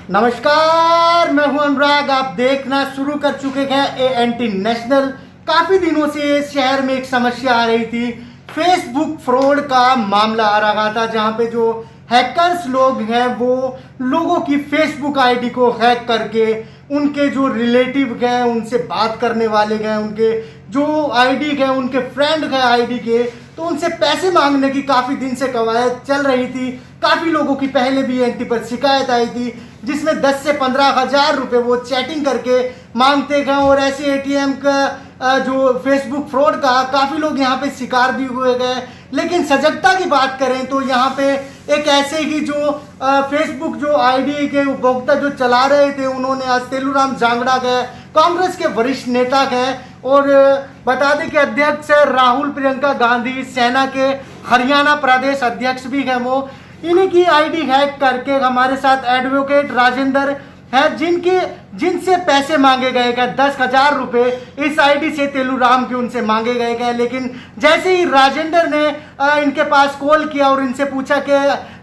नमस्कार, मैं हूं अनुराग। आप देखना शुरू कर चुके हैं ANT नेशनल। काफी दिनों से शहर में एक समस्या आ रही थी, फेसबुक फ्रॉड का मामला आ रहा था, जहां पे जो हैकर्स लोग हैं वो लोगों की फेसबुक आईडी को हैक करके उनके जो रिलेटिव हैं उनसे बात करने वाले हैं, उनके जो आईडी है, उनके फ्रेंड है आईडी के, तो उनसे पैसे मांगने की काफ़ी दिन से कवायद चल रही थी। काफ़ी लोगों की पहले भी ANT पर शिकायत आई थी, जिसमें 10 से 15 हज़ार रुपये वो चैटिंग करके मांगते गए। और ऐसे ATM का जो फेसबुक फ्रॉड का काफ़ी लोग यहाँ पे शिकार भी हुए गए। लेकिन सजगता की बात करें तो यहाँ पे एक ऐसे ही जो फेसबुक जो आईडी के उपभोक्ता जो चला रहे थे, उन्होंने आज तेलूराम जांगड़ा गए, कांग्रेस के वरिष्ठ नेता हैं और बता दें कि अध्यक्ष राहुल प्रियंका गांधी, सेना के हरियाणा प्रदेश अध्यक्ष भी हैं, वो इन्हीं की आईडी हैक करके हमारे साथ एडवोकेट राजेंद्र है, जिनसे पैसे मांगे गए हैं 10,000 रुपये इस आईडी से तेलूराम के उनसे मांगे गए हैं। लेकिन जैसे ही राजेंद्र ने इनके पास कॉल किया और इनसे पूछा कि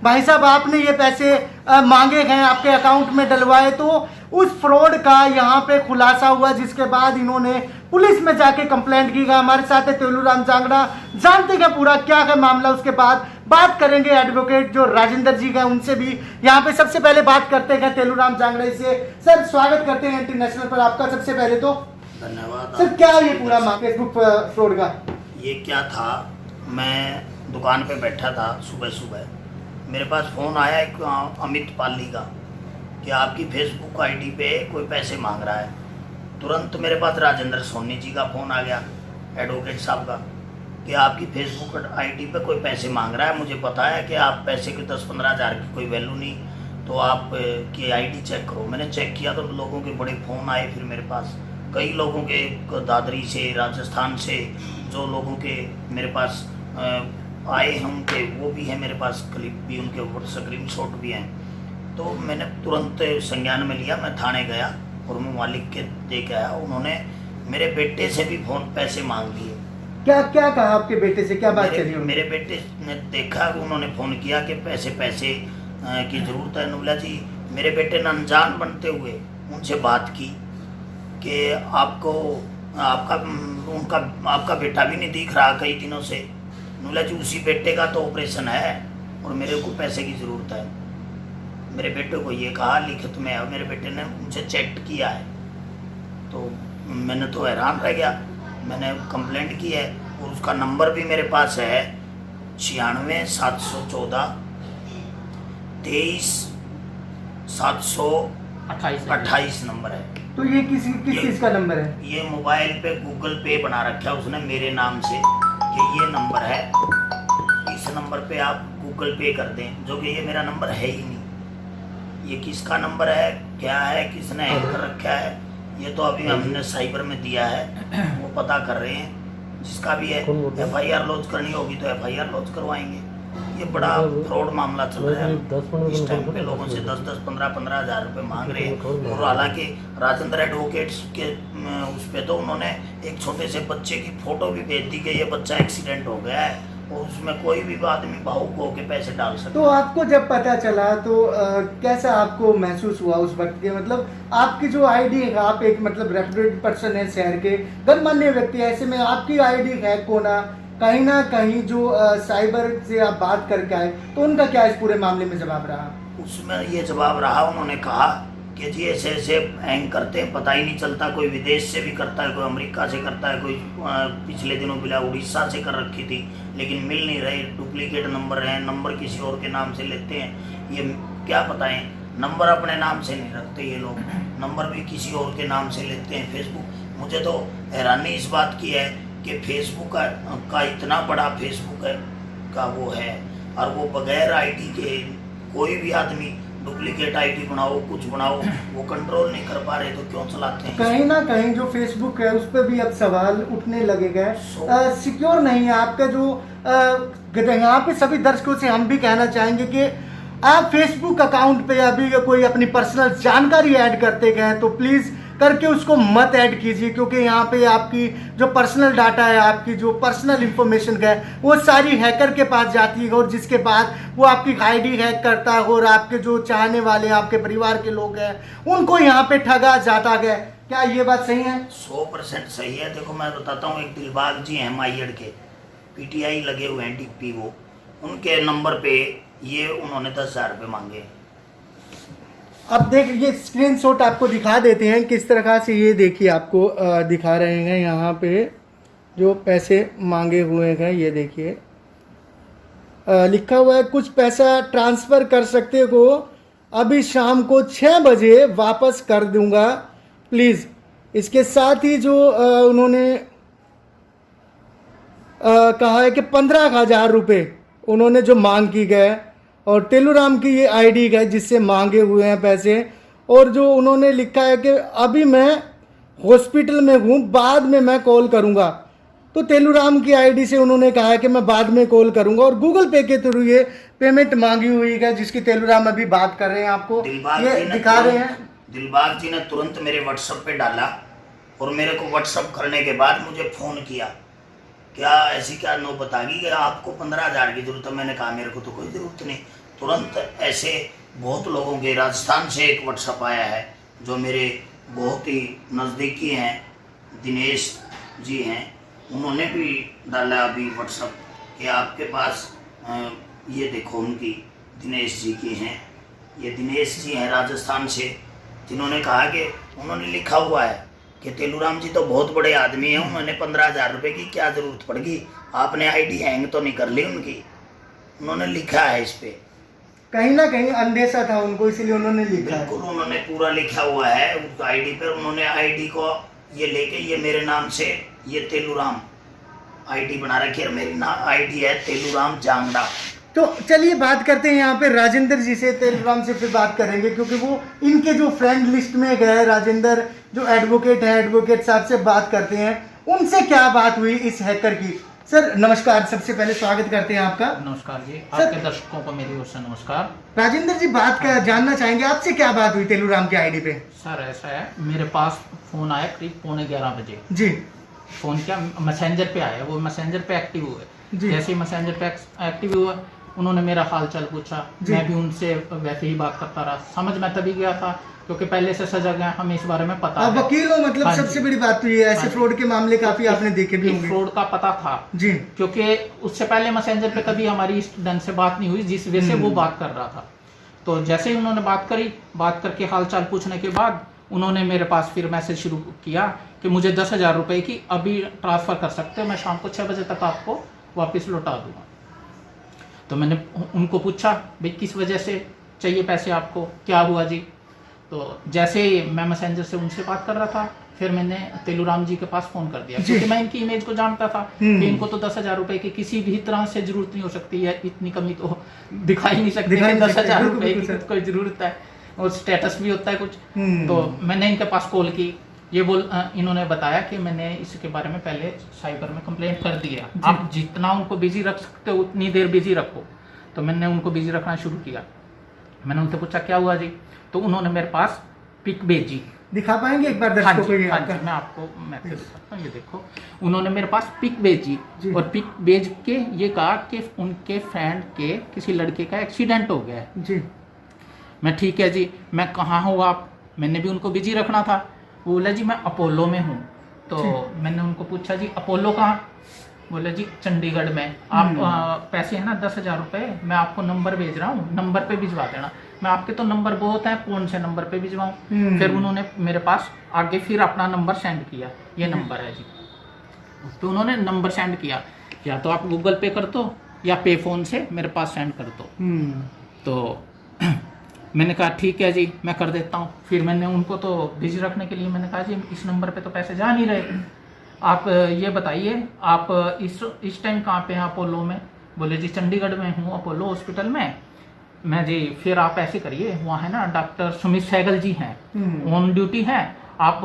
भाई साहब आपने ये पैसे मांगे गए, आपके अकाउंट में डलवाए, तो उस फ्रॉड का यहाँ पे खुलासा हुआ, जिसके बाद इन्होंने पुलिस में जाके कंप्लेंट की। हमारे साथ है तेलूराम जांगड़ा, जानते हैं पूरा क्या है मामला, उसके बाद बात करेंगे एडवोकेट जो राजेंद्र जी हैं उनसे भी। यहाँ पे सबसे पहले बात करते हैं तेलूराम जांगड़े से। सर, स्वागत करते हैं ANT नेशनल पर आपका। सबसे पहले तो धन्यवाद सर, क्या ये पूरा फेसबुक फ्रॉड का ये क्या था, मैं दुकान पे बैठा था सुबह सुबह, मेरे पास फ़ोन आया एक अमित पाली का कि आपकी फेसबुक आईडी पे कोई पैसे मांग रहा है। तुरंत मेरे पास राजेंद्र सोनी जी का फ़ोन आ गया, एडवोकेट साहब का, कि आपकी फेसबुक आईडी पे कोई पैसे मांग रहा है, मुझे पता है कि आप पैसे के 10-15 हज़ार की कोई वैल्यू नहीं, तो आप की आईडी चेक करो। मैंने चेक किया तो लोगों के बड़े फ़ोन आए, फिर मेरे पास कई लोगों के, दादरी से, राजस्थान से, जो लोगों के मेरे पास आए हैं उनके वो भी हैं, मेरे पास क्लिप भी, उनके स्क्रीन शॉट भी हैं। तो मैंने तुरंत संज्ञान में लिया, मैं थाने गया और मैं मालिक के दे के आया। उन्होंने मेरे बेटे से भी फ़ोन पैसे मांग लिए। क्या क्या कहा आपके बेटे से, क्या बात चली? मेरे बेटे ने देखा, उन्होंने फ़ोन किया कि पैसे की ज़रूरत है। नुला जी, मेरे बेटे ने अनजान बनते हुए उनसे बात की कि आपका बेटा भी नहीं दिख रहा कई दिनों से। नुला जी, उसी बेटे का तो ऑपरेशन है और मेरे को पैसे की ज़रूरत है। मेरे बेटे को ये कहा लिखित में, और मेरे बेटे ने मुझे चेक किया है। तो मैंने तो हैरान रह गया, मैंने कंप्लेंट की है और उसका नंबर भी मेरे पास है 96 714 23 728 नंबर है। तो ये किस चीज़ का नंबर है? ये मोबाइल पे गूगल पे बना रखा है उसने मेरे नाम से कि ये नंबर है, इस नंबर पे आप गूगल पे कर दें, जो कि ये मेरा नंबर है ही नहीं। ये किसका नंबर है, क्या है, किसने हैक कर रखा है, ये तो अभी हमने साइबर में दिया है, वो पता कर रहे हैं। जिसका भी है FIR लॉन्च करनी होगी तो FIR लॉन्च करवाएंगे। ये बड़ा फ्रॉड मामला चल रहा है इस टाइम पे, लोगों से 10-10, 15-15 हज़ार रुपये मांग रहे हैं। और हालांकि राजेंद्र एडवोकेट्स के उस पर तो उन्होंने एक छोटे से बच्चे की फ़ोटो भी भेज दी कि ये बच्चा एक्सीडेंट हो गया है और उसमें कोई भी आदमी भावुक होकर पैसे डाल सकता। तो आपको जब पता चला तो कैसा आपको महसूस हुआ उस वक्त के? मतलब आपकी जो आईडी है, आप एक मतलब रेप्यूटेड पर्सन है, शहर के गणमान्य व्यक्ति, ऐसे में आपकी आईडी हैक होना, कहीं ना कहीं जो साइबर से आप बात करके आए, तो उनका क्या इस पूरे मामले में जवाब रहा? उसमें ये जवाब रहा, उन्होंने कहा कि जी ऐसे ऐसे हैंग करते हैं, पता ही नहीं चलता, कोई विदेश से भी करता है, कोई अमेरिका से करता है, कोई पिछले दिनों बिला उड़ीसा से कर रखी थी, लेकिन मिल नहीं रहे, डुप्लीकेट नंबर हैं, नंबर किसी और के नाम से लेते हैं। ये क्या बताएं, नंबर अपने नाम से नहीं रखते ये लोग, नंबर भी किसी और के नाम से लेते हैं। फेसबुक, मुझे तो हैरानी इस बात की है कि फेसबुक का इतना बड़ा फेसबुक का वो है, और वो बगैर आईडी के कोई भी आदमी डुप्लीकेट आईडी बनाओ, कुछ बनाओ, वो कंट्रोल नहीं कर पा रहे, तो क्यों चलाते हैं? कहीं ना कहीं जो फेसबुक है उस पर भी अब सवाल उठने लगेगा, सिक्योर नहीं है आपका जो यहाँ पे सभी दर्शकों से हम भी कहना चाहेंगे कि आप फेसबुक अकाउंट पे अभी कोई अपनी पर्सनल जानकारी ऐड करते गए तो प्लीज़ करके उसको मत ऐड कीजिए, क्योंकि यहाँ पे आपकी जो पर्सनल डाटा है, आपकी जो पर्सनल इंफॉर्मेशन है, वो सारी हैकर के पास जाती है, और जिसके बाद वो आपकी आईडी हैक करता है और आपके जो चाहने वाले आपके परिवार के लोग हैं उनको यहाँ पे ठगा जाता है। क्या ये बात सही है? 100% सही है। देखो मैं बताता हूँ, एक दिलबाग जी हैं माइयड़ के, पीटीआई लगे हुए हैं डीपी, वो उनके नंबर पे ये उन्होंने 10,000 रुपये मांगे। अब देख, ये स्क्रीनशॉट आपको दिखा देते हैं किस तरह से, ये देखिए आपको दिखा रहे हैं यहाँ पे जो पैसे मांगे हुए हैं। ये देखिए लिखा हुआ है, कुछ पैसा ट्रांसफ़र कर सकते हो, अभी शाम को 6 बजे वापस कर दूंगा प्लीज़। इसके साथ ही जो उन्होंने कहा है कि 15,000 रुपये उन्होंने जो मांग की गए, और तेलूराम की ये आईडी है जिससे मांगे हुए हैं पैसे, और जो उन्होंने लिखा है कि अभी मैं हॉस्पिटल में हूँ, बाद में मैं कॉल करूँगा। तो तेलूराम की आईडी से उन्होंने कहा है कि मैं बाद में कॉल करूँगा, और गूगल पे के थ्रू ये पेमेंट मांगी हुई है, जिसकी तेलूराम अभी बात कर रहे हैं, आपको ये दिखा रहे हैं। दिलबाग जी ने तुरंत मेरे व्हाट्सएप पे डाला, और मेरे को व्हाट्सएप करने के बाद मुझे फ़ोन किया, क्या ऐसी क्या नौबत आ गई कि आपको 15,000 की ज़रूरत है। मैंने कहा मेरे को तो कोई ज़रूरत नहीं। तुरंत ऐसे बहुत लोगों के, राजस्थान से एक व्हाट्सएप आया है जो मेरे बहुत ही नज़दीकी हैं, दिनेश जी हैं, उन्होंने भी डाला अभी व्हाट्सएप कि आपके पास ये देखो, उनकी दिनेश जी की हैं, ये दिनेश जी हैं राजस्थान से, जिन्होंने कहा कि उन्होंने लिखा हुआ है कि तेलूराम जी तो बहुत बड़े आदमी हैं, उन्होंने 15,000 रुपये की क्या ज़रूरत पड़गी, आपने आईडी हैंग तो नहीं कर ली उनकी। उन्होंने लिखा है इस पे, कहीं ना कहीं अंदेशा था उनको, इसीलिए उन्होंने लिखा है। बिल्कुल उन्होंने पूरा लिखा हुआ है उस आईडी पर। उन्होंने आईडी को ये लेके, ये मेरे नाम से ये तेलूराम आईडी बना रखी है, मेरी आईडी है तेलूराम जांगड़ा। तो चलिए बात करते हैं यहाँ पे राजेंद्र जी से, तेलूराम से फिर बात करेंगे, क्योंकि वो इनके जो फ्रेंड लिस्ट में गए राजेंद्र जो एडवोकेट है, एडवोकेट साहब से बात करते हैं, उनसे क्या बात हुई इस हैकर की। सर नमस्कार, सबसे पहले स्वागत करते हैं आपका। नमस्कार जी, आपके दर्शकों को मेरी ओर से नमस्कार। राजेंद्र जी, बात का जानना चाहेंगे आपसे, क्या बात हुई तेलूराम की आईडी पे? सर ऐसा है, मेरे पास फोन आया करीब 11:15 बजे जी। फोन क्या मैसेंजर पे आया, वो मैसेंजर पे एक्टिव हुए। जैसे ही मैसेंजर पे एक्टिव हुआ, उन्होंने मेरा हाल चाल पूछा, मैं भी उनसे वैसे ही बात करता रहा। समझ में तभी गया था क्योंकि पहले से सजा गया, हमें इस बारे में पता है। वकील हो, मतलब हाँ सबसे बड़ी बात तो ये है, ऐसे फ्रॉड के मामले काफी आपने देखे भी होंगे। फ्रॉड का पता था जी, क्योंकि उससे पहले मैसेंजर पे कभी हमारी इस ढंग से बात नहीं हुई जिस वजह से वो बात कर रहा था। तो जैसे ही उन्होंने बात करी, बात करके हाल चाल पूछने के बाद उन्होंने मेरे पास फिर मैसेज शुरू किया कि मुझे 10,000 रुपये की अभी ट्रांसफ़र कर सकते हो, मैं शाम को 6 बजे तक आपको वापस लौटा दूंगा। तो मैंने उनको पूछा, भाई किस वजह से चाहिए पैसे आपको, क्या हुआ जी? तो जैसे मैं मैसेंजर से उनसे बात कर रहा था, फिर मैंने तेलूराम जी के पास फ़ोन कर दिया, क्योंकि मैं इनकी इमेज को जानता था कि इनको तो 10,000 रुपये की किसी भी तरह से ज़रूरत नहीं हो सकती है, इतनी कमी तो दिखा ही नहीं सकती कि 10,000 रुपये की कोई ज़रूरत है, और स्टेटस भी होता है कुछ। तो मैंने इनके पास कॉल की, ये इन्होंने बताया कि मैंने इसके बारे में पहले साइबर में कंप्लेंट कर दी है, आप जितना उनको बिजी रख सकते हो उतनी देर बिजी रखो। तो मैंने उनको बिजी रखना शुरू किया। मैंने उनसे पूछा क्या हुआ जी? तो उन्होंने मेरे पास पिक भेजी। दिखा पाएंगे एक बार दर्शकों को? हाँ जी, मैं आपको मैसेज दिखाता हूँ, ये देखो। उन्होंने मेरे पास पिक भेजी और पिक भेज के ये कहा कि उनके फ्रेंड के किसी लड़के का एक्सीडेंट हो गया है जी। मैं ठीक है जी, मैं कहाँ हूँ आप? मैंने भी उनको बिजी रखना था। वो बोला जी मैं अपोलो में हूँ। तो मैंने उनको पूछा जी अपोलो कहाँ? बोले जी चंडीगढ़ में। आप पैसे है ना 10,000 रुपये, मैं आपको नंबर भेज रहा हूँ, नंबर पे भिजवा देना। मैं आपके तो नंबर बहुत हैं, कौन से नंबर पे भिजवाऊँ? फिर उन्होंने मेरे पास आगे फिर अपना नंबर सेंड किया, ये नंबर है जी। तो उन्होंने नंबर सेंड किया, या तो आप गूगल पे कर दो या पे फ़ोन से मेरे पास सेंड कर दो। तो मैंने कहा ठीक है जी, मैं कर देता हूँ। फिर मैंने उनको तो बिजी रखने के लिए मैंने कहा जी इस नंबर पे तो पैसे जा नहीं रहे, आप ये बताइए आप इस टाइम कहाँ पे हैं अपोलो में? बोले जी चंडीगढ़ में हूँ, अपोलो हॉस्पिटल में। मैं जी फिर आप ऐसे करिए, वहाँ है ना डॉक्टर सुमित सहगल जी हैं, ऑन ड्यूटी हैं, आप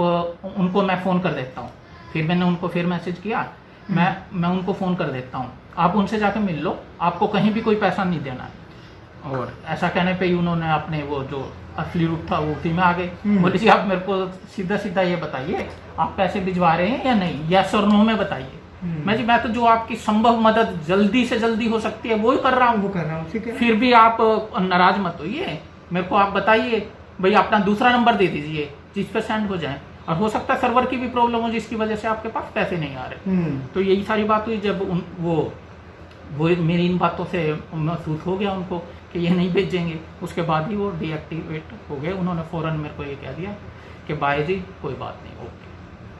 उनको मैं फ़ोन कर देता हूँ। फिर मैंने उनको फिर मैसेज किया, मैं उनको फ़ोन कर देता हूँ, आप उनसे जाके मिल लो, आपको कहीं भी कोई पैसा नहीं देना है। और ऐसा कहने पे ही उन्होंने अपने वो जो असली रूप था वो उसी में आ गए। बोले जी आप मेरे को सीधा सीधा ये बताइए आप पैसे भिजवा रहे हैं या नहीं, यस और नो में बताइए। मैं जी मैं तो जो आपकी संभव मदद जल्दी से जल्दी हो सकती है वो ही कर रहा हूँ, वो कर रहा हूँ, ठीक है। फिर भी आप नाराज मत होइए, मेरे को आप बताइए भाई अपना दूसरा नंबर दे दीजिए जिस पे सेंड हो जाए, और हो सकता है सर्वर की भी प्रॉब्लम हो जिसकी वजह से आपके पास पैसे नहीं आ रहे। तो यही सारी बात हुई। जब वो मेरी इन बातों से महसूस हो गया उनको कि ये नहीं भेजेंगे, उसके बाद ही वो डीएक्टिवेट हो गए। उन्होंने फ़ौरन मेरे को ये कह दिया कि बाय जी कोई बात नहीं, ओके।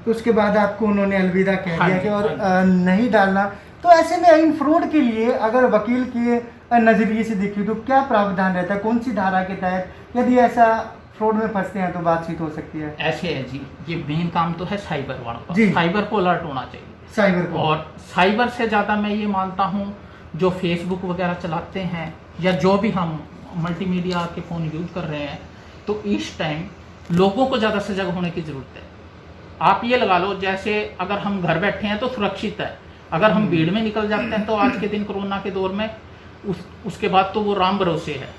तो उसके बाद आपको उन्होंने अलविदा कह हाँ दिया जी, कि और हाँ नहीं डालना। तो ऐसे में इन फ्रॉड के लिए अगर वकील के नज़रिए से देखिए तो क्या प्रावधान रहता है, कौन सी धारा के तहत यदि ऐसा फ्रॉड में फंसते हैं तो बातचीत हो सकती है? ऐसे है जी, ये मेन काम तो है साइबर वालों का, जी। साइबर को अलर्ट होना चाहिए। साइबर को, और साइबर से ज़्यादा मैं ये मानता हूँ जो फेसबुक वगैरह चलाते हैं या जो भी हम मल्टीमीडिया के फ़ोन यूज़ कर रहे हैं, तो इस टाइम लोगों को ज़्यादा सजग होने की ज़रूरत है। आप ये लगा लो जैसे अगर हम घर बैठे हैं तो सुरक्षित है, अगर हम भीड़ में निकल जाते हैं तो आज के दिन कोरोना के दौर में उसके बाद तो वो राम भरोसे है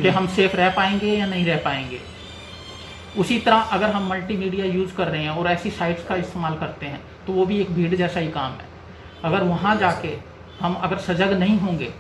कि हम सेफ रह पाएंगे या नहीं रह पाएंगे। उसी तरह अगर हम मल्टीमीडिया यूज़ कर रहे हैं और ऐसी साइट्स का इस्तेमाल करते हैं तो वो भी एक भीड़ जैसा ही काम है। अगर वहाँ जाके हम अगर सजग नहीं होंगे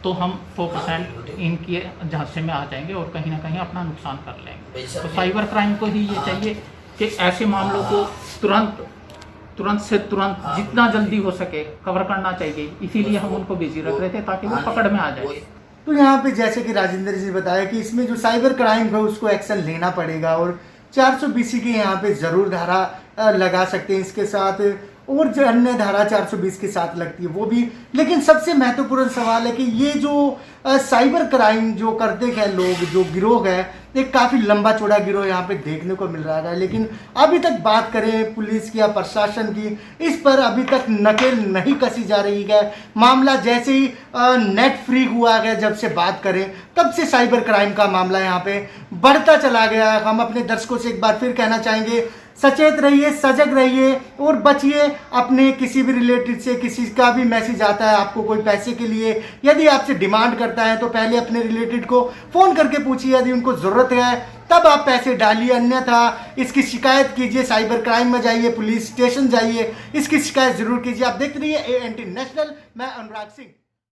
तो हम 100% इनके झांसे में आ जाएंगे और कहीं ना कहीं अपना नुकसान कर लेंगे। तो साइबर क्राइम को ही ये चाहिए कि ऐसे मामलों को तुरंत से तुरंत जितना जल्दी हो सके कवर करना चाहिए। इसीलिए हम उनको बिजी रख रहे थे ताकि वो पकड़ में आ जाए। तो यहाँ पे जैसे कि राजेंद्र जी बताया कि इसमें जो साइबर क्राइम है उसको एक्शन लेना पड़ेगा और 420 की यहाँ पे ज़रूर धारा लगा सकते हैं। इसके साथ और जो अन्य धारा 420 के साथ लगती है वो भी। लेकिन सबसे महत्वपूर्ण सवाल है कि ये जो साइबर क्राइम जो करते हैं लोग, जो गिरोह है, एक काफ़ी लंबा चौड़ा गिरोह यहाँ पे देखने को मिल रहा है। लेकिन अभी तक बात करें पुलिस की या प्रशासन की, इस पर अभी तक नकेल नहीं कसी जा रही है। मामला जैसे ही नेट फ्री हुआ है, जब से बात करें तब से साइबर क्राइम का मामला यहाँ पे बढ़ता चला गया। हम अपने दर्शकों से एक बार फिर कहना चाहेंगे, सचेत रहिए, सजग रहिए और बचिए। अपने किसी भी रिलेटेड से किसी का भी मैसेज आता है आपको कोई पैसे के लिए, यदि आपसे डिमांड करता है तो पहले अपने रिलेटेड को फ़ोन करके पूछिए, यदि उनको ज़रूरत है तब आप पैसे डालिए, अन्यथा इसकी शिकायत कीजिए। साइबर क्राइम में जाइए, पुलिस स्टेशन जाइए, इसकी शिकायत ज़रूर कीजिए। आप देखते रहिए ANT नेशनल, मैं अनुराग सिंह।